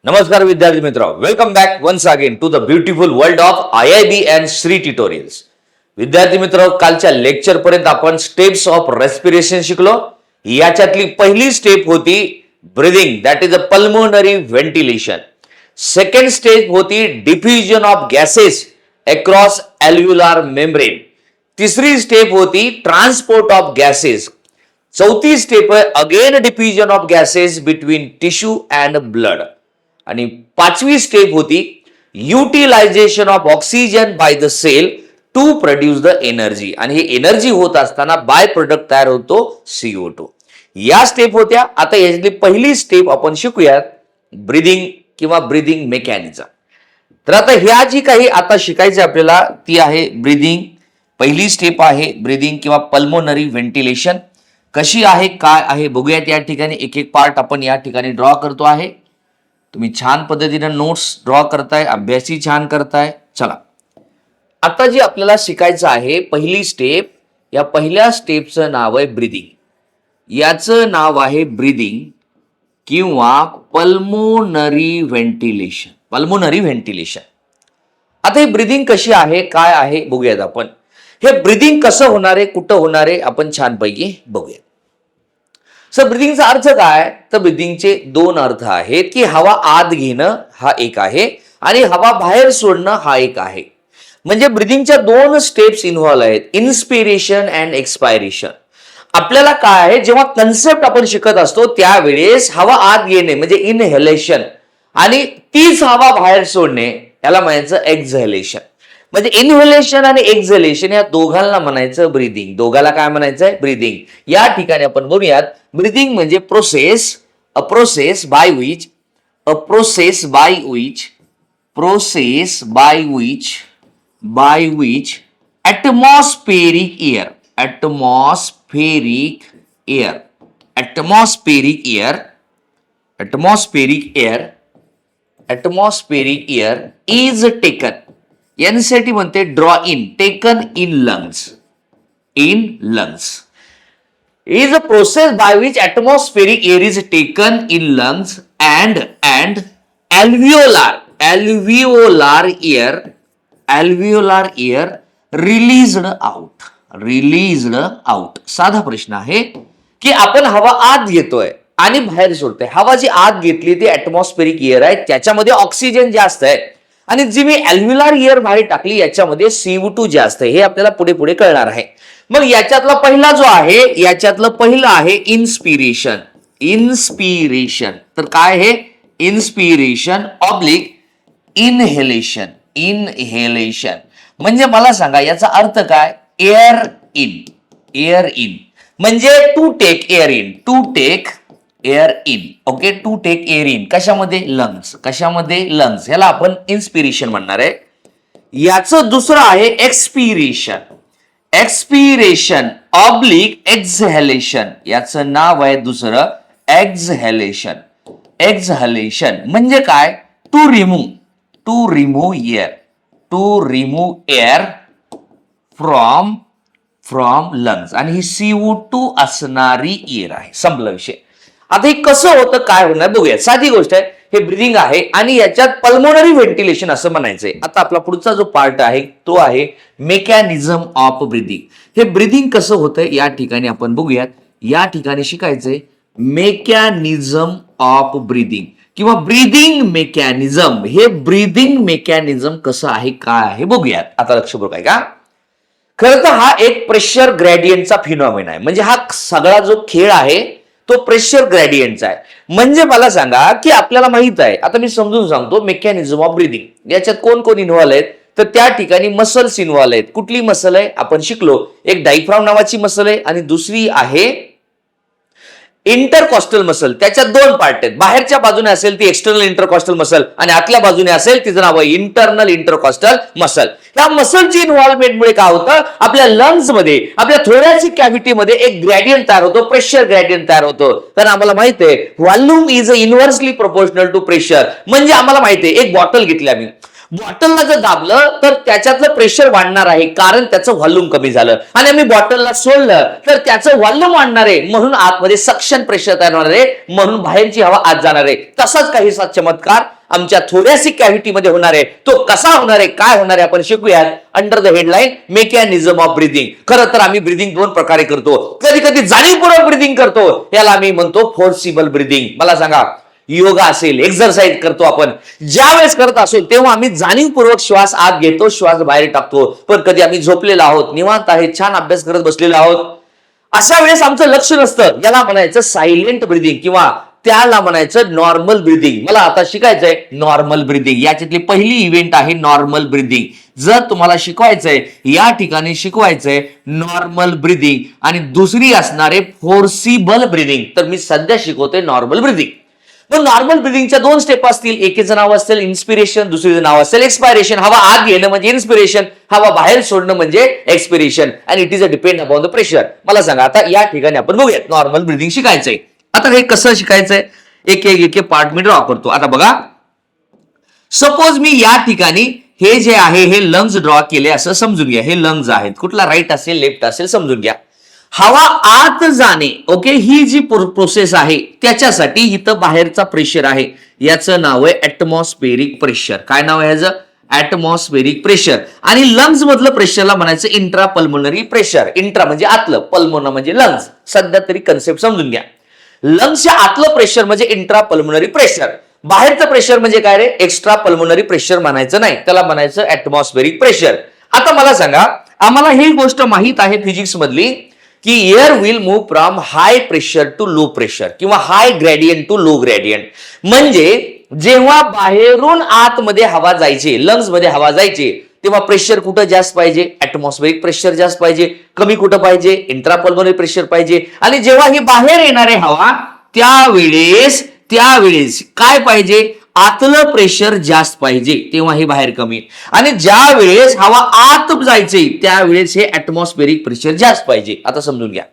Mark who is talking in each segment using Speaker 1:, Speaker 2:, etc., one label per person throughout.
Speaker 1: नमस्कार विद्यार्थी मित्र, welcome back once again to the beautiful world of IIB and Shri tutorials. विद्यार्थी मित्र, कालच्या लेक्चर पर्यंत आपण स्टेप्स ऑफ रेस्पिरेशन शिकलो. याच्यातली पहिली स्टेप होती breathing, that is a pulmonary ventilation. Second step होती diffusion of gases across alveolar membrane. तिसरी स्टेप होती ट्रान्सपोर्ट ऑफ गॅसेस. चौथी स्टेप आहे again diffusion of gases between tissue and blood. आणि पाचवी स्टेप होती utilisation of oxygen by the cell to produce the energy. आणि हे एनर्जी होत असताना बाय प्रोडक्ट तयार होतो CO2. या स्टेप होत्या. आता यातली पहिली स्टेप आपण शिकूयात ब्रीदिंग किंवा ब्रीदिंग मेकॅनिझम. तर आता ह्या जी काही आता शिकायचं आपल्याला ती आहे ब्रीदिंग. पहिली स्टेप आहे ब्रीदिंग किंवा पल्मोनरी व्हेंटिलेशन. कशी आहे काय आहे बघूयात. या ठिकाणी एक एक पार्ट आपण या ठिकाणी ड्रॉ करतो आहे. तुम्ही छान पद्धतीने नोट्स ड्रॉ करताय, अभ्यासही छान करताय. चला आता जी आपल्याला शिकायचं आहे पहिली स्टेप, या पहिल्या स्टेपचं नाव आहे ब्रीदिंग. याचं नाव आहे ब्रीदिंग किंवा पल्मोनरी व्हेंटिलेशन. Pulmonary ventilation. आता ही ब्रीदिंग कशी आहे काय आहे बघूयात आपण. हे ब्रीदिंग कसं होणार आहे, कुठं होणार आहे आपण छानपैकी बघूया. सर ब्रीदिंगचा अर्थ काय? तर ब्रीदिंगचे दोन अर्थ आहेत की हवा आत घेणं हा एक आहे आणि हवा बाहेर सोडणं हा एक आहे. म्हणजे ब्रीदिंगच्या दोन स्टेप्स इन्व्हॉल्व आहेत, इन्स्पिरेशन अँड एक्सपायरेशन. आपल्याला काय आहे, जेव्हा कन्सेप्ट आपण शिकत असतो त्यावेळेस हवा आत घेणे म्हणजे इनहेलेशन आणि तीच हवा बाहेर सोडणे याला म्हणायचं एक्झहेलेशन. म्हणजे इनहेलेशन आणि एक्झहेलेशन या दोघांना म्हणायचं ब्रीदिंग. दोघाला काय म्हणायचंय? ब्रीदिंग. या ठिकाणी आपण बोलूयात ब्रीदिंग म्हणजे process by which atmospheric air is taken. यासाठी म्हणते draw in, taken in lungs. is a process by which atmospheric air is taken in lungs and alveolar air released out. साधा प्रश्न आहे की आपण हवा आत घेतोय आणि बाहेर सोडतोय. हवा जी आत घेतली ती ॲटमॉस्फेरिक एअर आहे, त्याच्यामध्ये ऑक्सिजन जास्त आहे आणि जी मी अल्व्ह्युलर एअर बाहेर टाकली याच्यामध्ये CO2 जास्त आहे. हे आपल्याला पुढे पुढे कळणार आहे. मग याच्यातला पहिला जो आहे, याच्यातलं पहिलं आहे इन्स्पिरेशन. तर काय आहे? Inspiration oblique inhalation. म्हणजे मला सांगा याचा अर्थ काय? एअर इन म्हणजे to take air in. Okay, to take air in कशामध्ये? लंग्स. याला आपण इन्स्पिरेशन म्हणणार आहे. याचं दुसरं आहे एक्सपिरेशन ऑब्लिक एक्झहेलेशन. याचं नाव आहे दुसरं एक्झहेलेशन. म्हणजे काय? To remove air from lungs. आणि ही CO2 असणारी एअर आहे. संपला विषय. आता हे कसं होतं, काय होणार बघूया. साधी गोष्ट आहे, हे ब्रीदिंग आहे आणि याच्यात पल्मोनरी व्हेंटिलेशन असं म्हणायचंय. आता आपला पुढचा जो पार्ट आहे तो आहे मेकॅनिझम ऑफ ब्रीदिंग. हे ब्रीदिंग कसं होतं या ठिकाणी आपण बघूयात. या ठिकाणी शिकायचंय मेकॅनिझम ऑफ ब्रीदिंग किंवा ब्रीदिंग मेकॅनिझम. हे ब्रीदिंग मेकॅनिझम कसं आहे काय आहे बघूयात. आता लक्ष बघू का. खरं तर हा एक प्रेशर ग्रेडियंटचा फिनॉमिना आहे. म्हणजे हा सगळा जो खेळ आहे तो प्रेशर ग्रेडियंटचा आहे. म्हणजे मला सांगा की आपल्याला माहित आहे, आता मी समजून सांगतो मेकॅनिझम ऑफ ब्रीदिंग. याच्यात कोण कोण इन्व्हॉल्व आहेत? तर त्या ठिकाणी मसल्स इन्व्हॉल्व आहेत. कुठली मसल आहे आपण शिकलो. एक डायफ्राम नावाची मसल आहे आणि दुसरी आहे इंटरकॉस्टल मसल. त्याच्यात दोन पार्ट आहेत. बाहेरच्या बाजूने असेल ती एक्सटर्नल इंटरकॉस्टल मसल आणि आतल्या बाजूने असेल तिचं नाव आहे इंटरनल इंटरकॉस्टल मसल. या मसलची इन्व्हॉल्वमेंटमुळे काय होतं, आपल्या लंग्स मध्ये, आपल्या थोरॅसिक कॅव्हिटीमध्ये एक ग्रेडियंट तयार होतो, प्रेशर ग्रेडियंट तयार होतो. तर आम्हाला माहित आहे volume is inversely proportional to pressure. म्हणजे आम्हाला माहिती आहे एक बॉटल घेतली आम्ही, बॉटलला जर दाबलं तर त्याच्यातलं प्रेशर वाढणार आहे कारण त्याचं व्हॉल्यूम कमी झालं आणि आम्ही बॉटलला सोडलं तर त्याचं व्हॉल्यूम वाढणार आहे म्हणून आतमध्ये सक्शन प्रेशर तयार होणार आहे म्हणून बाहेरची हवा आत जाणार आहे. तसाच काहीसा चमत्कार आमच्या थोरॅसिक कॅव्हिटीमध्ये होणार आहे. तो कसा होणार आहे, काय होणार आहे, आपण शिकूयात under the headline mechanism of breathing. खरं तर आम्ही ब्रिदिंग दोन प्रकारे करतो. कधी कधी जाणीवपूर्वक ब्रिदिंग करतो, याला आम्ही म्हणतो फोर्सिबल ब्रिदिंग. मला सांगा, योगा असेल, एक्सरसाइज करतो आपण, ज्या वेळेस करत असो तेव्हा आम्ही जाणीवपूर्वक श्वास आत घेतो, श्वास बाहेर टाकतो. पण कधी आम्ही झोपलेलो आहोत, निवांत आहे, छान अभ्यास करत बसलेलो आहोत, अशा वेळेस आमचं लक्ष नसतं. याला म्हणायचं सायलेंट ब्रिदिंग किंवा त्याला म्हणायचं नॉर्मल ब्रिदिंग. मला आता शिकायचंय नॉर्मल ब्रिदिंग. याच्यातली पहिली इव्हेंट आहे नॉर्मल ब्रिदिंग. जर तुम्हाला शिकवायचंय, या ठिकाणी शिकवायचंय नॉर्मल ब्रिदिंग आणि दुसरी असणार आहे फोर्सिबल ब्रिदिंग. तर मी सध्या शिकवतोय नॉर्मल ब्रिदिंग. पण नॉर्मल ब्रिदिंगच्या दोन स्टेप असतील. एकेचं नाव असेल इन्स्पिरेशन, दुसरीचं नाव असेल एक्सपायरेशन. हवा आत घेणं म्हणजे इन्स्पिरेशन, हवा बाहेर सोडणं म्हणजे एक्सपिरेशन. आणि it is a depend upon the pressure. मला सांगा, आता या ठिकाणी आपण बघूयात नॉर्मल ब्रिदिंग शिकायचंय. आता हे कसं शिकायचंय, एक एक पार्ट मी ड्रॉ करतो. आता बघा, सपोज मी या ठिकाणी हे जे आहे हे लंग्स ड्रॉ केले असं समजून घ्या. हे लंग्स आहेत, कुठला राईट असेल लेफ्ट असेल समजून घ्या. हवा आत जाणे, ओके, ही जी प्रोसेस आहे त्याच्यासाठी इथं बाहेरचा प्रेशर आहे, याचं नाव आहे ऍटमॉस्फेरिक प्रेशर. काय नाव आहे ह्याचं? Atmospheric pressure. आणि लंग्स मधलं प्रेशरला म्हणायचं इंट्रा पल्मोनरी प्रेशर. इंट्रा म्हणजे आतलं, पल्मोना म्हणजे लंग्स. सध्या तरी कन्सेप्ट समजून घ्या. लंग्सच्या आतलं प्रेशर म्हणजे इंट्रा पल्मोनरी प्रेशर. बाहेरचं प्रेशर म्हणजे काय रे? एक्स्ट्रा पल्मोनरी प्रेशर म्हणायचं नाही, त्याला म्हणायचं ऍटमॉस्फेरिक प्रेशर. आता मला सांगा, आम्हाला ही गोष्ट माहित आहे फिजिक्स मधली की air will move from high pressure to low pressure किंवा high gradient to low gradient. म्हणजे जेव्हा बाहेरून आतमध्ये हवा जायची, लंग्स मध्ये हवा जायची, तेव्हा प्रेशर कुठं जास्त पाहिजे? ऍटमॉस्फेरिक प्रेशर जास्त पाहिजे. कमी कुठं पाहिजे? इंट्रापल्मोनरी प्रेशर पाहिजे. आणि जेव्हा ही बाहेर येणारे हवा, त्यावेळेस काय पाहिजे? आतलं प्रेशर जास्त पाहिजे, तेव्हा हे बाहेर कमी. आणि ज्या वेळेस हवा आत जायचे त्यावेळेस हे ऍटमॉस्फेरिक प्रेशर जास्त पाहिजे. आता समजून घ्या,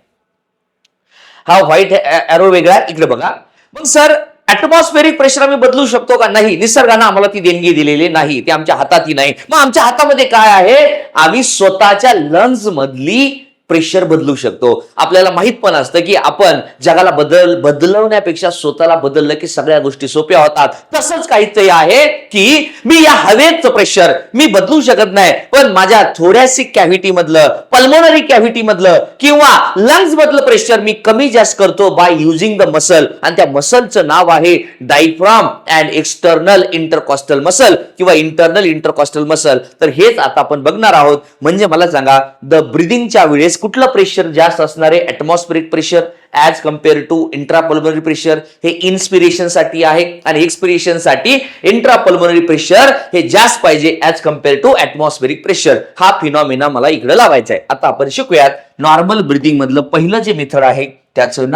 Speaker 1: हा व्हाईट एरो वेगळा, इकडे बघा. मग सर ऍटमॉस्फेरिक प्रेशर आम्ही बदलू शकतो का? नाही, निसर्गानं आम्हाला ती देणगी दिलेली नाही, ते आमच्या हातातही नाही. मग आमच्या हातामध्ये काय आहे? आम्ही स्वतःच्या लंग्स मधली प्रेशर बदलू शकतो. आपल्याला माहित पण असतं की आपण जगाला बदलवण्यापेक्षा स्वतःला बदललं की सगळ्या गोष्टी सोप्या होतात. तसंच काहीतरी आहे की मी या हवेचं प्रेशर मी बदलू शकत नाही, पण माझ्या थोरॅसिक कॅव्हिटी मधलं, पल्मोनरी कॅव्हिटी मधलं किंवा लंग्स मधलं प्रेशर मी कमी जास्त करतो बाय युजिंग द मसल. आणि त्या मसलचं नाव आहे diaphragm and external intercostal muscle किंवा इंटरनल इंटरकॉस्टल मसल. तर हेच आता आपण बघणार आहोत. म्हणजे मला सांगा, द ब्रिदिंगच्या वेळेस कुठलं प्रेशर जास्त असणार आहे? Atmospheric pressure as compare to intrapulmonary pressure. हे इन्स्पिरेशन साठी आहे आणि एक्सपिरेशन साठी इंट्रापल्मोनरी प्रेशर हे जास्त पाहिजे as compare to atmospheric pressure. हा फिनॉमिना मला इकडे लावायचा आहे. आता आपण शिकूयात नॉर्मल ब्रिदिंग मधलं पहिलं जे मेथड आहे त्याचं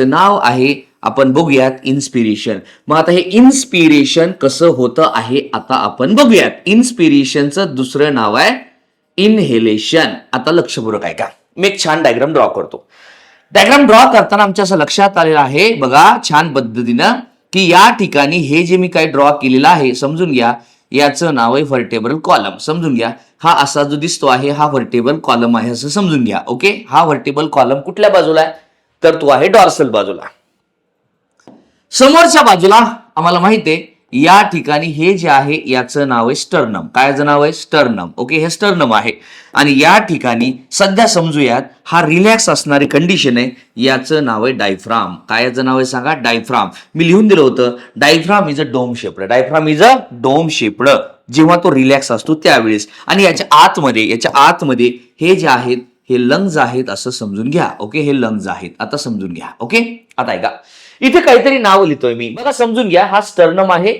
Speaker 1: नाव आहे आपण बघूयात इन्स्पिरेशन. मग आता हे इन्स्पिरेशन कसं होतं आहे आता आपण बघूयात. इन्स्पिरेशनचं दुसरं नाव आहे इनहेलेशन. आता लक्षपूर्वक आहे का, मी एक छान डायग्राम ड्रॉ करतो. डायग्राम ड्रॉ करताना आमच्या असं लक्षात आलेलं आहे बघा छान पद्धतीनं की या ठिकाणी हे जे मी काही ड्रॉ केलेलं आहे समजून घ्या, याचं नाव आहे व्हर्टेब्रल कॉलम. समजून घ्या, हा असा जो दिसतो आहे हा व्हर्टेब्रल कॉलम आहे असं समजून घ्या. ओके, हा व्हर्टेब्रल कॉलम कुठल्या बाजूला आहे? तर तो आहे डॉर्सल बाजूला. समोरच्या बाजूला आम्हाला माहिती आहे या ठिकाणी हे जे आहे याचं नाव आहे स्टर्नम. काय नाव आहे? स्टर्नम. ओके, हे स्टर्नम आहे. आणि या ठिकाणी सध्या समजूयात हा रिलॅक्स असणारी कंडिशन आहे, याचं नाव आहे डायफ्राम. काय याचं नाव आहे सांगा? डायफ्राम. मी लिहून दिलं होतं, diaphragm is a dome shaped. Diaphragm is a dome shaped. जेव्हा तो रिलॅक्स असतो त्यावेळेस. आणि याच्या आतमध्ये हे जे आहेत हे लंग्स आहेत असं समजून घ्या. ओके, हे लंग्स आहेत आता समजून घ्या. ओके, आता ऐका, इथे काहीतरी नाव लिहितोय मी बघा, समजून घ्या. हा स्टर्नम आहे,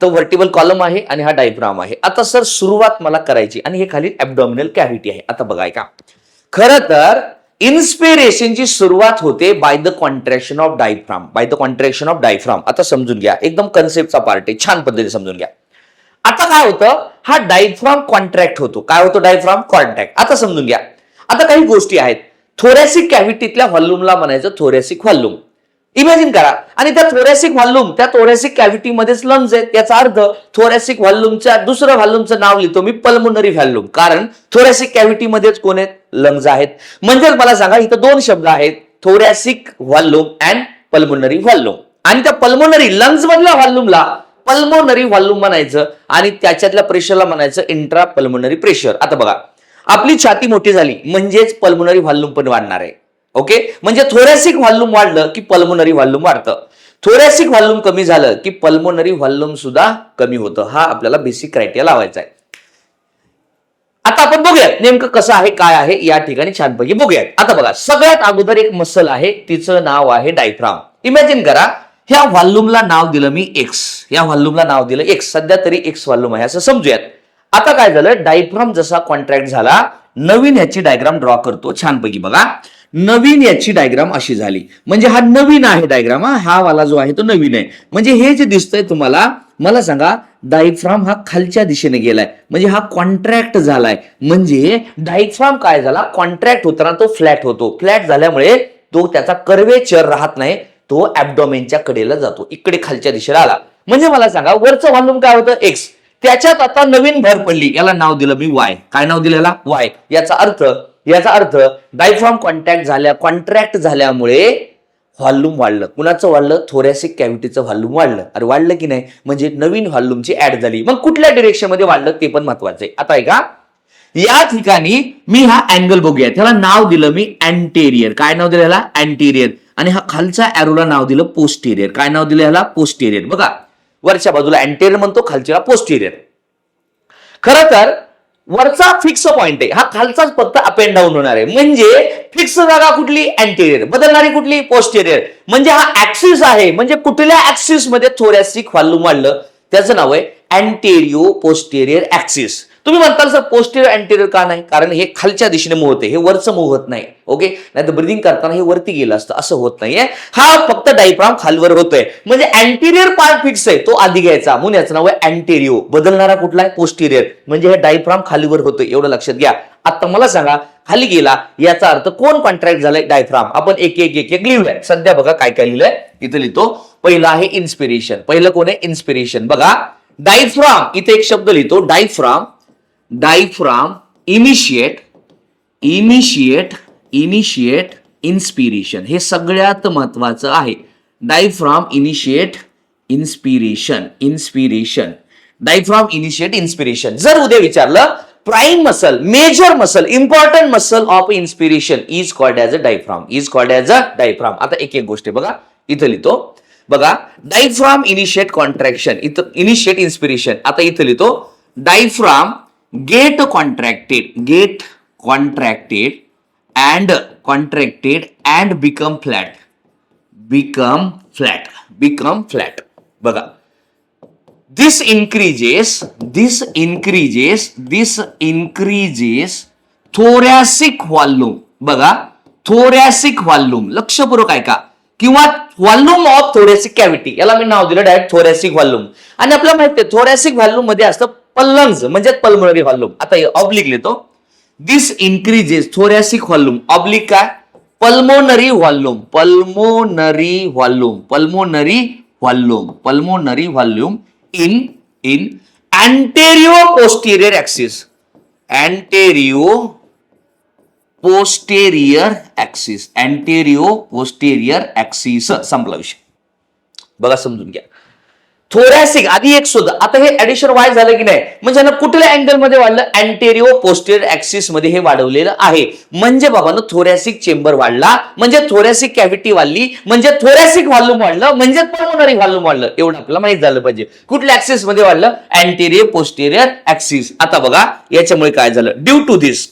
Speaker 1: तो व्हर्टिबल कॉलम आहे आणि हा डायफ्राम आहे. आता सर सुरुवात मला करायची आणि हे खाली ऍब्डॉमिनल कॅव्हिटी आहे. आता बघा ऐका, खरं तर इन्स्पिरेशनची सुरुवात होते by the contraction of diaphragm. आता समजून घ्या, एकदम कन्सेप्टचा पार्ट आहे, छान पद्धतीने समजून घ्या. आता काय होतं? हा डायफ्राम कॉन्ट्रॅक्ट होतो. काय होतो? Diaphragm contract. आता समजून घ्या, आता काही गोष्टी आहेत. थोरॅसिक कॅव्हिटीतल्या व्हॉल्यूमला म्हणायचं थोरॅसिक व्हॉल्यूम. इमॅजिन करा, आणि त्या थोरॅसिक कॅव्हिटी मध्येच लंग्स आहेत. याचा अर्थ थोरॅसिक व्हॉल्यूमच्या दुसऱ्या व्हॉल्यूमचं नाव लिहितो मी पल्मोनरी व्हॉल्यूम, कारण थोरॅसिक कॅव्हिटी मध्येच कोण आहेत? लंग्स आहेत. म्हणजे मला सांगा, इथं दोन शब्द आहेत, thoracic volume and pulmonary volume. आणि त्या पल्मोनरी लंग्स मधल्या व्हॉल्यूमला पल्मोनरी व्हॉल्यूम म्हणायचं आणि त्याच्यातल्या प्रेशरला म्हणायचं इंट्रा पल्मोनरी प्रेशर. आता बघा, आपली छाती मोठी झाली म्हणजेच पल्मोनरी व्हॉल्यूम पण वाढणार आहे. ओके, म्हणजे थोरॅसिक व्हॉल्यूम वाढलं की पल्मोनरी व्हॉल्यूम वाढतं, थोरॅसिक व्हॉल्यूम कमी झालं की पल्मोनरी व्हॉल्यूम सुद्धा कमी होतं. हा आपल्याला बेसिक क्रायटेरिया लावायचा आहे. आता आपण बघूयात नेमकं कसं आहे काय आहे या ठिकाणी छानपैकी बघूयात. आता बघा, सगळ्यात अगोदर एक मसल आहे, तिचं नाव आहे डायफ्राम. इमॅजिन करा, ह्या व्हॉल्यूमला नाव दिलं मी एक्स, या व्हॉल्यूमला नाव दिलं एक्स, सध्या तरी एक्स व्हॉल्यूम आहे असं समजूयात. आता काय झालं, डायफ्राम जसा कॉन्ट्रॅक्ट झाला, नवीन ह्याची डायग्राम ड्रॉ करतो छानपैकी. बघा, नवीन याची डायग्राम अशी झाली, म्हणजे हा नवीन आहे डायग्राम, हा वाला जो आहे तो नवीन आहे. म्हणजे हे जे दिसतंय तुम्हाला, मला सांगा, डायफ्राम हा खालच्या दिशेने गेलाय, म्हणजे हा कॉन्ट्रॅक्ट झालाय. म्हणजे डायफ्राम काय झाला, कॉन्ट्रॅक्ट होताना तो फ्लॅट होतो, फ्लॅट झाल्यामुळे तो त्याचा कर्वेचर राहत नाही, तो ऍब्डोमेनच्या कडेला जातो, इकडे खालच्या दिशेला आला. म्हणजे मला सांगा, वरचं व्हॉल्यूम काय होतं एक्स, त्याच्यात आता नवीन भर पडली, याला नाव दिलं मी वाय. काय नाव दिलं याला, वाय. याचा अर्थ डायफ्राम कॉन्ट्रॅक्ट झाल्यामुळे व्हॉल्यूम वाढलं. कुणाचं वाढलं, थोरॅसिक कॅव्हिटीचं व्हॉल्यूम वाढलं. अरे वाढलं की नाही, म्हणजे नवीन व्हॉल्यूमची ऍड झाली. मग कुठल्या डिरेक्शन मध्ये वाढलं ते पण महत्वाचं आहे. आता ऐका, या ठिकाणी मी हा अँगल बघूया, त्याला नाव दिलं मी अँटेरियर. काय नाव दिलं याला, अँटेरियर. आणि हा खालचा एरोला नाव दिलं पोस्टेरियर. काय नाव दिलं याला, पोस्टेरियर. बघा, वरच्या बाजूला अँटेरियर म्हणतो, खालच्या पोस्टेरियर. खरं तर वरचा फिक्स पॉइंट आहे, हा खालचाच फक्त अप अँड डाऊन होणार आहे. म्हणजे फिक्स जागा कुठली, अँटेरियर, बदलणारी कुठली, पोस्टेरियर. म्हणजे हा ऍक्सिस आहे, म्हणजे कुठल्या ऍक्सिस मध्ये थोरॅसिक व्हॉल्यूम वाढलं त्याचं नाव आहे अँटेरियो पोस्टेरियर ऍक्सिस. तुम्ही म्हणताल सर पोस्टेरियर अँटेरियर का नाही, कारण हे खालच्या दिशेने मूव्ह होते, हे वरचं मूव्ह होत नाही. ओके, नाही तर ब्रीदिंग करताना हे वरती गेलं असतं, असं होत नाहीये. हा फक्त डायफ्राम खालवर होतोय, म्हणजे अँटेरियर पार्ट फिक्स आहे, तो आधी घ्यायचा, म्हणून याचं नाव आहे अँटेरियो. बदलणारा कुठला आहे, पोस्टेरियर. म्हणजे हे डायफ्राम खालीवर होतोय, एवढं लक्षात घ्या. आता मला सांगा, खाली गेला याचा अर्थ कोण कॉन्ट्रॅक्ट झालाय, डायफ्राम. आपण एक एक एक एक लिहूया. सध्या बघा काय काय लिहिलंय, इथं लिहितो. पहिलं आहे इन्स्पिरेशन. पहिलं कोण आहे, इन्स्पिरेशन. बघा, डायफ्राम, इथे एक शब्द लिहितो, डायफ्राम इनिशिएट इन्स्पिरेशन. हे सगळ्यात महत्वाचं आहे. Diaphragm initiate inspiration. Diaphragm initiate inspiration. जर उद्या विचारलं prime muscle, major muscle, important muscle of inspiration is called as a diaphragm. आता एक एक गोष्ट बघा, इथं लिहितो. बघा, डायफ्राम इनिशिएट कॉन्ट्रॅक्शन, इथं इनिशिएट इन्स्पिरेशन. आता इथं लिहितो, diaphragm get contracted and become flat. बघा, this increases thoracic volume. बघा, thoracic volume, लक्षपूर्वक ऐका, किंवा व्हॉल्यूम ऑफ थोरॅसिक कॅव्हिटी, याला मी नाव दिलं डायरेक्ट थोरॅसिक व्हॉल्यूम. आणि आपल्याला माहिती आहे थोरॅसिक व्हॉल्यूम मध्ये असतं लंग्स, म्हणजे पल्मोनरी व्हॉल्यूम. आता ऑब्लिक लिहितो, दिस इन्क्रीजेस थोरॅसिक व्हॉल्यूम, ऑब्लिक काय, pulmonary volume in anterior posterior axis. संपला विषय. बघा, समजून घ्या. थोरॅसिक आधी एक शोध. आता हे ऍडिशन वाय झालं की नाही, म्हणजे कुठल्या अँगल मध्ये वाढलं, अँटेरियो पोस्टेरियर ऍक्सिस मध्ये हे वाढवलेलं आहे. म्हणजे बाबांनो, थोरॅसिक चेंबर वाढला म्हणजे थोरॅसिक कॅव्हिटी वाढली, म्हणजे थोरॅसिक व्हॉल्यूम वाढलं, म्हणजे पल्मोनरी व्हॉल्यूम वाढलं. एवढं आपल्याला माहित झालं पाहिजे. कुठल्या ऍक्सिस मध्ये वाढलं, अँटेरियो पोस्टेरियर ऍक्सिस. आता बघा, याच्यामुळे काय झालं, due to this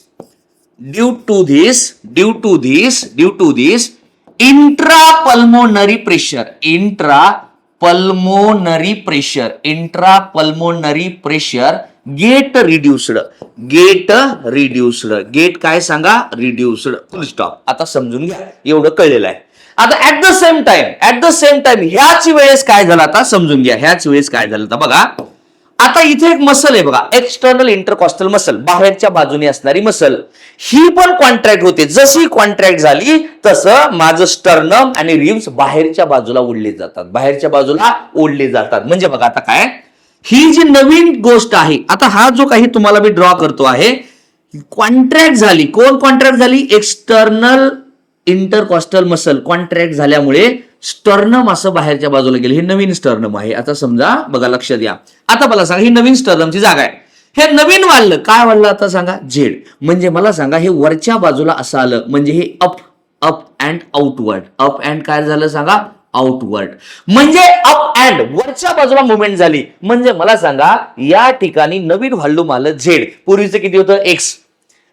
Speaker 1: intrapulmonary pressure get reduced. Get काय सांगा, रिड्युस्ड. फुल स्टॉप. आता समजून घ्या, एवढं कळलेलं आहे. आता ऍट द सेम टाइम ह्याच वेळेस काय झालं, आता समजून घ्या, ह्याच वेळेस काय झालं. तर बघा, आता इथे एक मसल आहे बघा, एक्सटर्नल इंटरकॉस्टल मसल, बाहेरच्या बाजूने असणारी मसल, ही पण कॉन्ट्रॅक्ट होते. जशी कॉन्ट्रॅक्ट झाली तसं माझं स्टर्नम आणि रिब्स बाहेरच्या बाजूला ओढले जातात. म्हणजे बघा, आता काय, ही जी नवीन गोष्ट आहे, आता हा जो काही तुम्हाला मी ड्रॉ करतो आहे, कॉन्ट्रॅक्ट झाली. कोण कॉन्ट्रॅक्ट झाली, एक्सटर्नल इंटरकॉस्टल मसल कॉन्ट्रॅक्ट झाल्यामुळे स्टर्नम असं बाहेरच्या बाजूला गेलं, हे नवीन स्टर्नम आहे. आता समजा बघा, लक्षात घ्या. आता मला सांगा, ही नवीन स्टर्नमची जागा आहे. हे नवीन वाढलं, काय वाढलं आता सांगा, झेड. म्हणजे मला सांगा, हे वरच्या बाजूला असं आलं म्हणजे हे up up and outward. Up and काय झालं सांगा, आउटवर्ड. म्हणजे अप अँड वरच्या बाजूला मुवमेंट झाली. म्हणजे मला सांगा, या ठिकाणी नवीन व्हॉल्यूम आलं झेड. पूर्वीचं किती होतं, एक्स.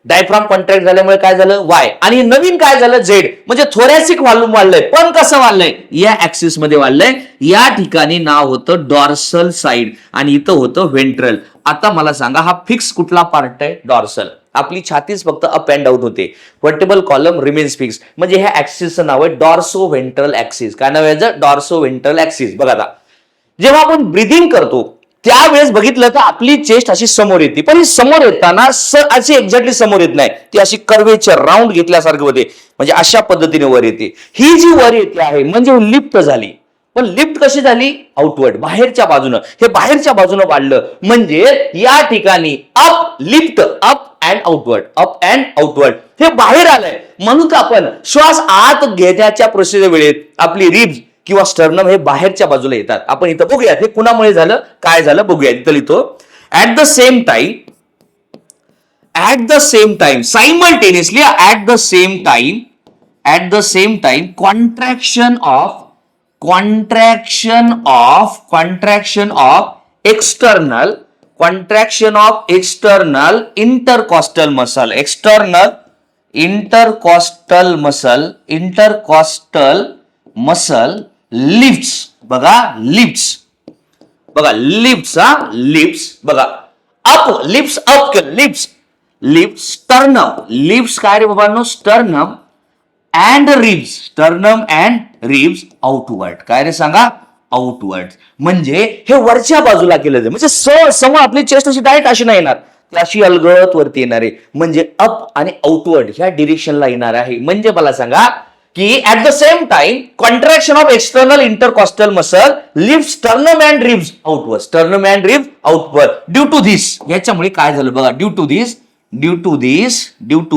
Speaker 1: डायफ्राम कॉन्ट्रॅक्ट झाल्यामुळे काय झालं, वाय. आणि नवीन काय झालं, झेड. म्हणजे थोरॅसिक व्हॉल्यूम वाढलंय. पण कसं वाढलंय, या ऍक्सिस मध्ये वाढलंय. या ठिकाणी नाव होतं डॉर्सल साइड आणि इथं होतं व्हेंट्रल. आता मला सांगा, हा फिक्स कुठला पार्ट आहे, डॉर्सल. आपली छातीच फक्त अप अँड डाऊन होते. व्हर्टेबल कॉलम रिमेन्स फिक्स. म्हणजे ह्या ऍक्सिसचं नाव आहे डॉर्सो व्हेंट्रल ऍक्सिस. काय नाव आहे, डॉर्सो व्हेंट्रल ऍक्सिस. बघा आता, जेव्हा आपण ब्रिदिंग करतो त्यावेळेस बघितलं तर आपली चेस्ट अशी समोर येते, पण ही समोर येताना अशी एक्झॅक्टली समोर येत नाही, ती अशी कर्वेचर राऊंड घेतल्यासारखं होते. म्हणजे अशा पद्धतीने वर येते. ही जी वर येते आहे म्हणजे लिफ्ट झाली. पण लिफ्ट कशी झाली, आउटवर्ड, बाहेरच्या बाजूनं. हे बाहेरच्या बाजूनं वाढलं म्हणजे या ठिकाणी up, lift, up and outward, up and outward, हे बाहेर आलंय. म्हणून आपण श्वास आत घेण्याच्या प्रोसेस वेळेत आपली रिब्स किंवा स्टर्नम हे बाहेरच्या बाजूला येतात. आपण इथं बघूया हे कुणामुळे झालं, काय झालं बघूया. इथं लिहितो, at the same time simultaneously, at the same time contraction of external intercostal muscle lifts. बघा लिफ्ट्स, बघा लिफ्ट्स, बघा up, lifts up, lift sternum, lifts काय रे बाबांनो, स्टर्नम अँड रिब्स आउटवर्ड. काय रे सांगा, आउटवर्ड. म्हणजे हे वरच्या बाजूला केलं जाईल. म्हणजे समोर आपली चेस्ट अशी डायरेक्ट अशी नाही येणार, ती अशी अलगळत वरती येणार आहे. म्हणजे अप आणि आउटवर्ड ह्या डिरेक्शनला येणार आहे. म्हणजे मला सांगा की at the same time contraction of external intercostal muscle lift sternum and ribs outward. Due to this, याच्यामुळे काय झालं बघा, due to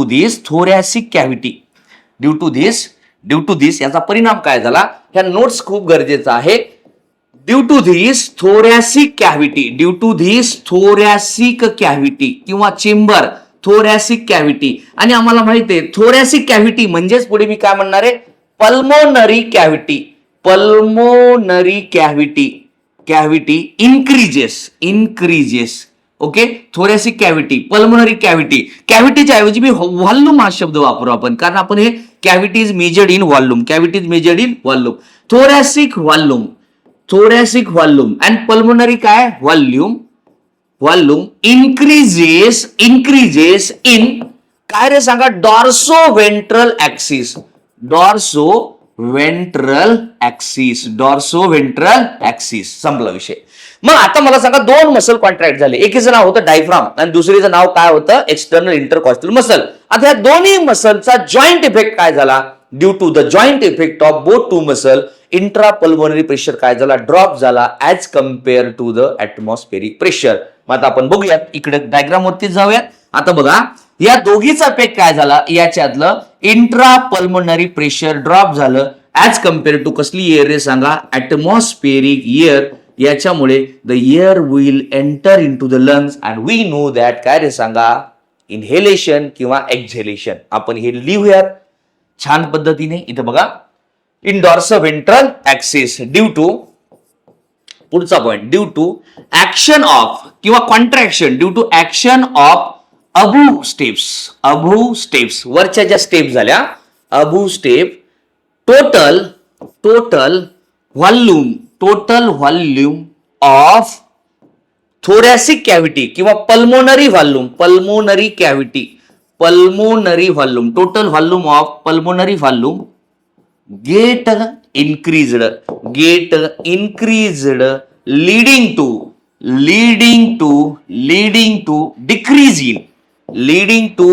Speaker 1: this thoracic cavity. Due to this याचा परिणाम काय झाला, ह्या नोट्स खूप गरजेचा आहे. Due to this thoracic cavity किंवा चेंबर, थोरॅसिक कॅव्हिटी. आणि आम्हाला माहिती आहे थोरॅसिक कॅव्हिटी म्हणजेच पुढे मी काय म्हणणार आहे, pulmonary cavity increases. Okay, thoracic cavity, pulmonary कॅव्हिटीच्या ऐवजी मी व्हॉल्यूम हा शब्द वापरू आपण, कारण आपण हे cavity is measured in volume. Thoracic volume and pulmonary काय, व्हॉल्यूम increases in काय रे सांगा, डॉर्सो व्हेंट्रल ऍक्सिस. संपला विषय. मग आता मला सांगा, दोन मसल कॉन्ट्रॅक्ट झाले. एकीचं नाव होतं डायफ्राम आणि दुसरीचं नाव काय होतं, एक्सटर्नल इंटरकॉस्टल मसल. आता या दोन्ही मसलचा जॉईंट इफेक्ट काय झाला, due to the joint effect of both two muscle intra pulmonary pressure काय झाला, ड्रॉप झाला as compare to the atmospheric pressure. मग आता आपण बघूयात, इकडे डायग्राम वरती जाऊयात. आता बघा, या दोघीचा इफेक्ट काय झाला, याच्यातलं इंट्रा पल्मोनरी प्रेशर ड्रॉप झालं ऍज कम्पेअर टू कसली एअर रे सांगा, ऍटमॉस्फेरिक एअर. याच्यामुळे the air will enter into the lungs and we know that काय रे सांगा, इनहेलेशन किंवा एक्झेलेशन. आपण हे लिहूयात छान पद्धतीने. इथं बघा, in dorsoventral axis due to, पुढचा point, due to action of किंवा contraction, due to action of above steps, वरच्या ज्या स्टेप झाल्या above step, total volume of thoracic cavity किंवा pulmonary volume, total volume of pulmonary volume get increased leading to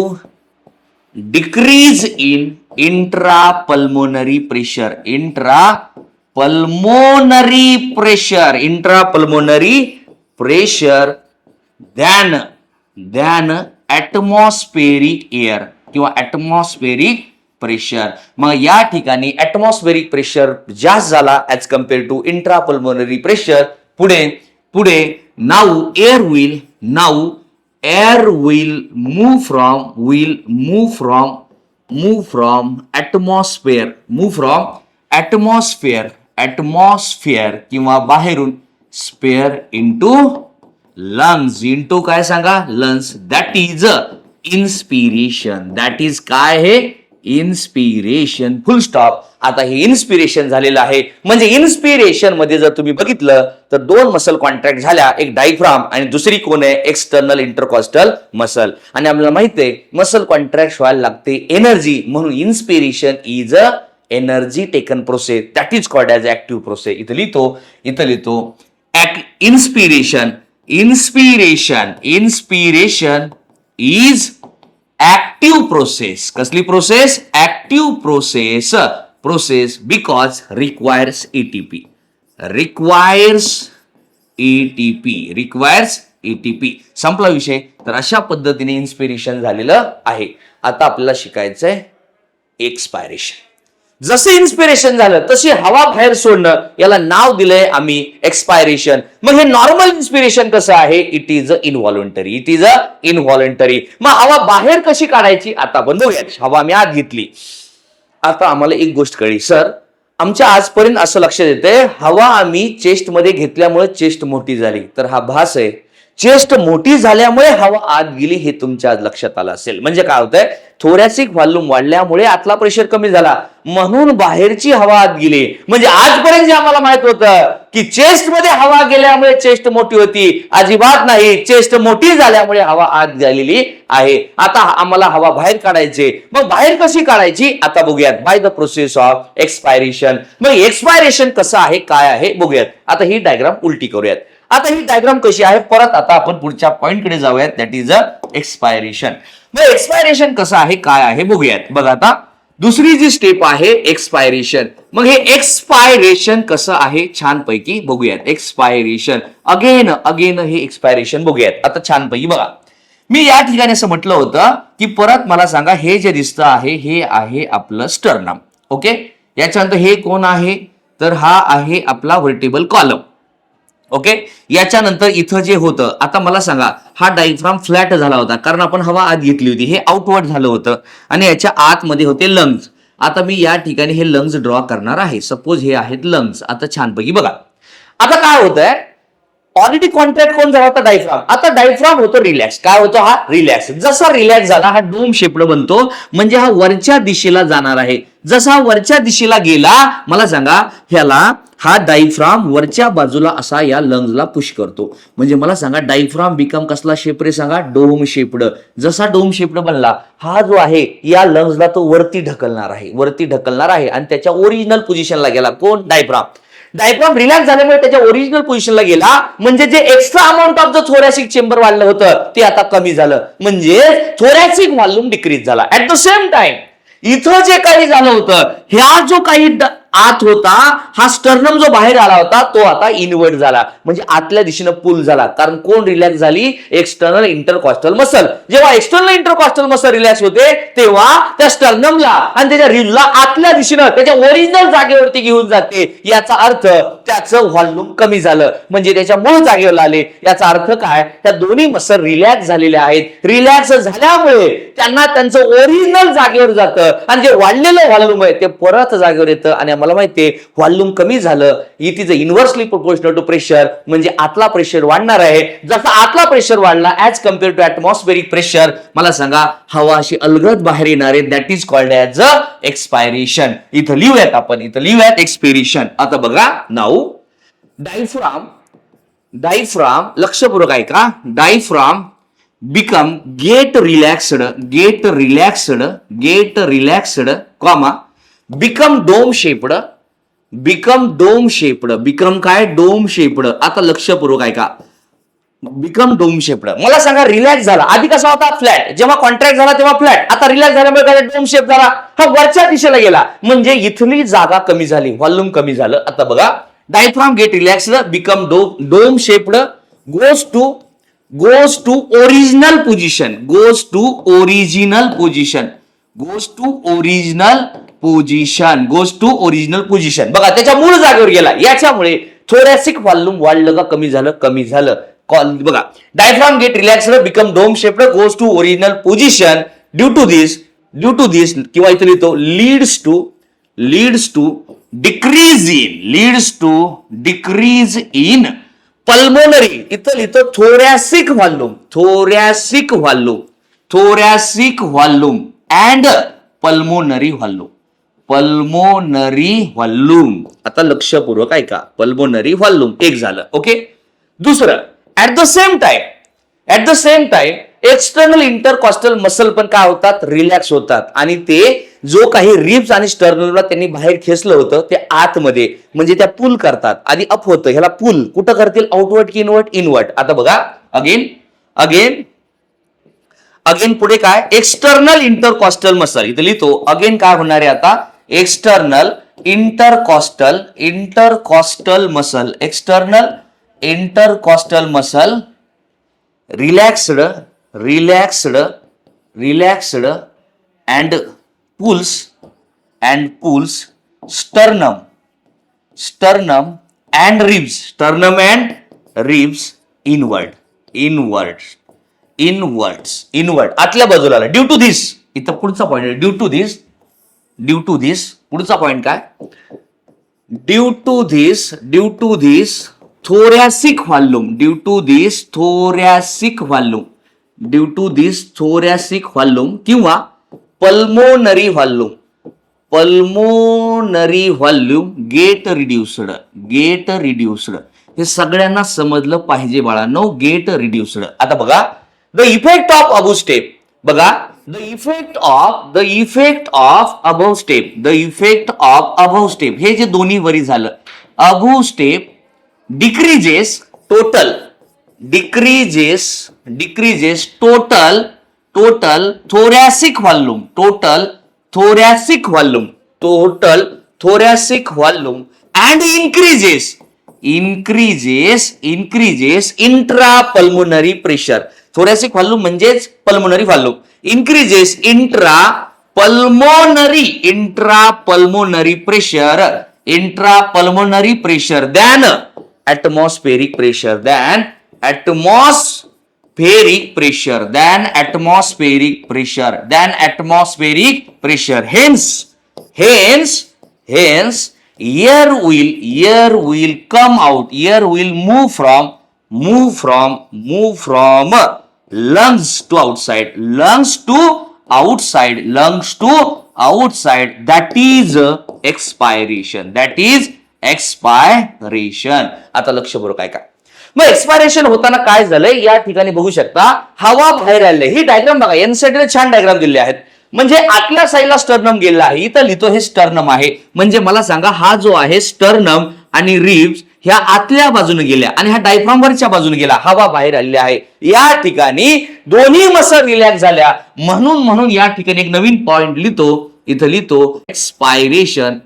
Speaker 1: decrease in intrapulmonary pressure than atmospheric air किंवा atmospheric pressure. मग या ठिकाणी atmospheric pressure जास्त झाला as compare to intrapulmonary pressure. पुढे now air will move from atmosphere किंवा बाहेरून स्पेअर इंटू लंग्स. इंटू काय सांगा? Lungs. That is inspiration. That is काय हे? इन्स्पिरेशन. Full stop. आता हे इन्स्पिरेशन झालेलं आहे. म्हणजे इन्स्पिरेशन मध्ये जर तुम्ही बघितलं तर दोन मसल कॉन्ट्रॅक्ट झाल्या, एक डायफ्राम आणि दुसरी कोण आहे? External intercostal muscle. आणि आपल्याला माहिती आहे मसल कॉन्ट्रॅक्ट व्हायला लागते एनर्जी, म्हणून inspiration is a energy taken process. That is called as active process. इथं लिहितो इन्स्पिरेशन इज ऍक्टिव्ह प्रोसेस. कसली process? Active process because requires ATP. संपला विषय. तर अशा पद्धतीने इन्स्पिरेशन झालेलं आहे. आता आपल्याला शिकायचंय एक्सपायरेशन. जसे इन्स्पिरेशन झालं तशी हवा बाहेर सोडणं, याला नाव दिलंय आम्ही एक्सपायरेशन. मग हे नॉर्मल इन्स्पिरेशन कसं आहे? इट इज अ इनव्हॉलंटरी. मग हवा बाहेर कशी काढायची आता आपण बघूया. हवा मी आत घेतली. आता आम्हाला एक गोष्ट कळली, सर आमच्या आजपर्यंत असं लक्षात येते हवा आम्ही चेस्ट मध्ये घेतल्यामुळे चेस्ट मोठी झाली. तर हा भास आहे. चेस्ट मोठी झाल्यामुळे हवा आत गेली हे तुमच्या आज लक्षात आलं असेल. म्हणजे काय होतंय? थोरॅसिक व्हॉल्यूम वाढल्यामुळे आतला प्रेशर कमी झाला म्हणून बाहेरची हवा आत गेली. म्हणजे आजपर्यंत जे आम्हाला माहित होतं की चेस्ट मध्ये हवा गेल्यामुळे चेस्ट मोठी होती, अजिबात नाही. चेस्ट मोठी झाल्यामुळे हवा आत गेलेली आहे. आता आम्हाला हवा बाहेर काढायची. मग बाहेर कशी काढायची आता बघूयात. By the process of expiration. मग एक्सपायरेशन कसं आहे काय आहे बघूयात. आता ही डायग्राम उलटी करूयात. आता ही डायग्राम कशी आहे परत आता आपण पुढच्या पॉइंटकडे जाऊयात. That is a expiration. मग एक्सपायरेशन कसं आहे काय आहे बघूयात. बघा आता दुसरी जी स्टेप आहे एक्सपायरेशन. मग हे एक्सपायरेशन कसं आहे छानपैकी बघूयात. एक्सपायरेशन अगेन हे एक्सपायरेशन बघूयात. आता छानपैकी बघा. मी या ठिकाणी असं म्हटलं होतं की परत मला सांगा हे जे दिसतं आहे हे आहे आपलं स्टर्नम. ओके. याच्यानंतर हे कोण आहे? तर हा आहे आपला व्हर्टिबल कॉलम. ओके. याच्यानंतर इथं जे होतं आता मला सांगा हा डायफ्राम फ्लॅट झाला होता कारण आपण हवा आत घेतली होती. हे आउटवर्ड झालं होतं आणि याच्या आतमध्ये होते लंग्स. आता मी या ठिकाणी हे लंग्स ड्रॉ करणार आहे. सपोज हे आहेत लंग्स. आता छानपैकी बघा. आता काय होतंय? ऑलरेडी कॉन्ट्रॅक्ट कोण झाला होता? डायफ्राम. आता डायफ्राम होतो रिलॅक्स. काय होतो? हा रिलॅक्स. जसा रिलॅक्स झाला हा डोम शेप्ड बनतो. म्हणजे हा वरच्या दिशेला जाणार आहे. जसा वरच्या दिशेला गेला मला सांगा ह्याला हा डायफ्राम वरच्या बाजूला असा या लंग्सला पुश करतो. म्हणजे मला सांगा डायफ्राम बिकम कसला शेप रे सांगा? Dome shaped. जसा डोम शेप्ड बनला हा जो आहे या लंग्सला तो वरती ढकलणार आहे आणि त्याच्या ओरिजिनल पोझिशनला गेला. कोण? डायफ्राम रिलॅक्स झाल्यामुळे त्याच्या ओरिजिनल पोझिशनला गेला. म्हणजे जे extra amount of the thoracic chamber वाढलं होतं ते आता कमी झालं. म्हणजे थोरॅसिक व्हॉल्यूम डिक्रीज झाला. ऍट द सेम टाइम इथं जे काही झालं होतं ह्या जो काही आत होता हा स्टर्नम जो बाहेर आला होता तो आता इनवर्ट झाला. म्हणजे आतल्या दिशेनं पुल झाला. कारण कोण रिलॅक्स झाली? External intercostal muscle. जेव्हा एक्सटर्नल इंटरकॉस्टल मसल रिलॅक्स होते तेव्हा त्या स्टर्नमला आणि त्याच्या रिलला आतल्या दिशेनं त्याच्या ओरिजिनल जागेवरती घेऊन जाते. याचा अर्थ त्याचं व्हॉल्यूम कमी झालं. म्हणजे त्याच्या मूळ जागेवर आले. याचा अर्थ काय? त्या दोन्ही मसल रिलॅक्स झालेल्या आहेत. रिलॅक्स झाल्यामुळे त्यांना त्यांचं ओरिजिनल जागेवर जातं आणि जे वाढलेलं व्हॉल्यूम आहे ते परत जागेवर येतं. आणि मला माहितीये व्हॉल्यूम कमी झालं it is inversely proportional to pressure. म्हणजे आतला प्रेशर वाढणार आहे. जसा आतला प्रेशर वाढला as compare to atmospheric pressure मला सांगा हवा अशी अलगद बाहेर येणार आहे. That is called as a expiration. इथं लिहूयात आपण. इथं लिहूयात एक्सपिरेशन. आता बघा नाऊ डायफ्राम लक्षपूर्वक ऐका. Diaphragm become get relaxed comma become dome shaped काय? Dome shaped. आता लक्षपूर्वक ऐका. Become dome shaped. मला सांगा रिलॅक्स झाला आधी कसा होता? फ्लॅट. जेव्हा कॉन्ट्रॅक्ट झाला तेव्हा फ्लॅट. आता रिलॅक्स झाल्यामुळे काय? डोम शेप झाला. हा वरच्या दिशेला गेला. म्हणजे इथली जागा कमी झाली, व्हॉल्यूम कमी झालं. आता बघा diaphragm get relaxed become dome shaped goes to original position goes to original position, goes to original position. बघा त्याच्या मूळ जागेवर गेला. याच्यामुळे थोरॅसिक व्हॉल्यूम वाढलं का कमी झालं? कमी झालं. बघा diaphragm get relaxed become dome shaped goes to original position due to this किंवा इथे लिहितो leads to decrease in pulmonary. इथं लिहितो thoracic volume and pulmonary volume. आता लक्षपूर्वक ऐका, पल्मोनरी व्हॉल्यूम एक झालं. ओके. दुसरं, at the same time external intercostal muscle पण काय होतात? रिलॅक्स होतात. आणि ते जो काही रिब्स आणि स्टर्नलला त्यांनी बाहेर खेचलं होतं ते आतमध्ये म्हणजे त्या पुल करतात. आधी अप होतं, ह्याला पुल कुठं करतील? आउटवर्ड की इनवर्ड? आता बघा अगेन पुढे काय? External intercostal muscle. इथे लिहितो अगेन काय होणार आहे आता? External intercostal muscle relaxed and pulls sternum and ribs inward. आतल्या बाजूला आला. ड्यू टू दिस, इथं पुढचा पॉइंट आहे. ड्यू टू दिस पुढचा पॉइंट काय? Due to this thoracic volume किंवा पल्मोनरी व्हॉल्यूम गेट रिड्युस्ड. हे सगळ्यांना समजलं पाहिजे बाळांनो. Get reduced. आता बघा the effect of above step. बघा the effect of above step हे जे दोन्ही वरी झालं. Above step decreases total thoracic volume and increases intrapulmonary pressure. thoracic volume म्हणजेच pulmonary volume. increases intrapulmonary pressure than atmospheric pressure. Hence air will come out. Air will move from lungs to outside. That is expiration. आता लक्षपूर्वक ऐका. मग expiration होताना काय झालंय या ठिकाणी बघू शकता. हवा बाहेर आली. ही डायग्राम बघा. एनसीईआरटीने छान डायग्राम दिले आहेत. म्हणजे आतल्या साईडला स्टर्नम गेला आहे. इथं लिहितो हे स्टर्नम आहे. म्हणजे मला सांगा हा जो आहे स्टर्नम आणि रिब्स ह्या आतल्या बाजूने गेल्या आणि हा डायफ्रामवरच्या बाजूने गेला. हवा बाहेर आलेली आहे. या ठिकाणी दोन्ही मसल रिलॅक्स झाल्या. म्हणून या ठिकाणी एक नवीन पॉइंट लिहितो. इथं लिहितो expiration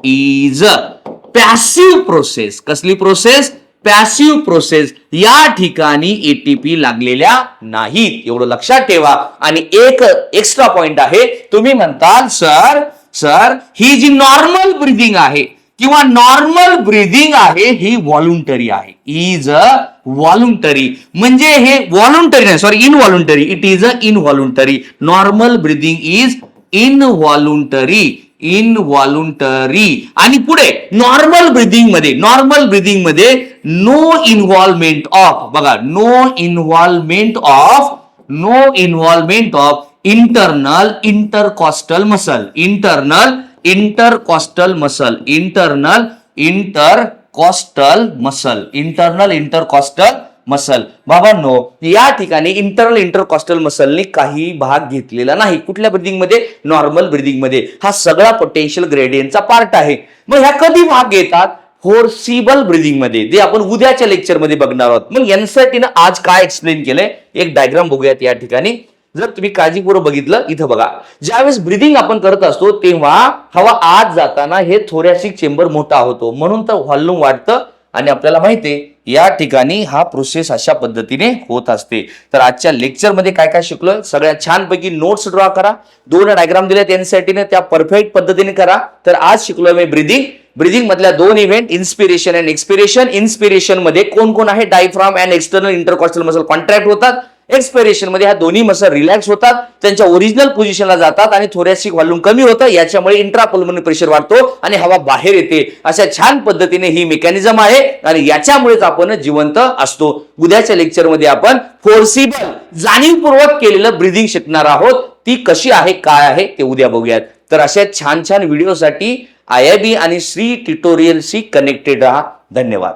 Speaker 1: is a passive process. कसली प्रोसेस? Passive process. या ठिकाणी एटीपी लागलेल्या नाहीत. एवढं लक्षात ठेवा. आणि एक एक्स्ट्रा पॉइंट आहे. तुम्ही म्हणताल सर ही जी नॉर्मल ब्रीदिंग आहे किंवा नॉर्मल ब्रीदिंग आहे ही व्हॉलुंटरी आहे. Is a voluntary. म्हणजे हे व्हॉलुंटरी नाही, sorry involuntary. It is a involuntary. Normal breathing is involuntary. आणि पुढे नॉर्मल ब्रीदिंग मध्ये नो इन्व्हॉल्वमेंट ऑफ. बघा no involvement of internal intercostal muscle. बाबांनो या ठिकाणी इंटरनल इंटरकॉस्टल मसलनी काही भाग घेतलेला नाही. कुठल्या ब्रीदिंग मध्ये? नॉर्मल ब्रीदिंग मध्ये. हा सगळा पोटेन्शियल ग्रेडियंटचा पार्ट आहे. मग ह्या कधी भाग घेतात? फोर्सिबल ब्रीदिंग मध्ये, जे आपण उद्याच्या लेक्चर मध्ये बघणार आहोत. मग एनसीईआरटीने आज काय एक्सप्लेन केलंय एक डायग्राम बघूयात. या ठिकाणी जर तुम्ही काळजीपूर्वक बघितलं, इथं बघा, ज्यावेळेस ब्रीदिंग आपण करत असतो तेव्हा हवा आत जाताना हे थोरॅसिक चेंबर मोठा होतो, म्हणून तर व्हॉल्यूम वाढतं आणि आपल्याला माहिती आहे या ठिकाणी हा प्रोसेस अशा पद्धतीने होत असते. तर आजच्या लेक्चरमध्ये काय काय शिकलोय, सगळ्यात छानपैकी नोट्स ड्रॉ करा. 2 डायग्राम दिलेत एनसीईआरटीने, त्या परफेक्ट पद्धतीने करा. तर आज शिकलोय मी ब्रीदिंग मधल्या 2 event, inspiration and expiration. Inspiration मध्ये कोण कोण आहे, diaphragm and external intercostal muscle contract होतात. एक्सपिरेशन मध्ये ह्या दोन्ही मसल रिलॅक्स होतात, त्यांच्या ओरिजिनल पोझिशनला जातात आणि थोरॅसिक व्हॉल्यूम कमी होतं. याच्यामुळे इंट्रापल्मोनरी प्रेशर वाढतो आणि हवा बाहेर येते. अशा छान पद्धतीने ही मेकॅनिझम आहे आणि याच्यामुळेच आपण जिवंत असतो. उद्याच्या लेक्चरमध्ये आपण फोर्सिबल जाणीवपूर्वक केलेलं ब्रीदिंग शिकणार आहोत. ती कशी आहे, काय आहे ते उद्या बघूयात. तर अशा छान छान व्हिडिओसाठी IIB आणि श्री ट्युटोरियलशी कनेक्टेड राहा. धन्यवाद.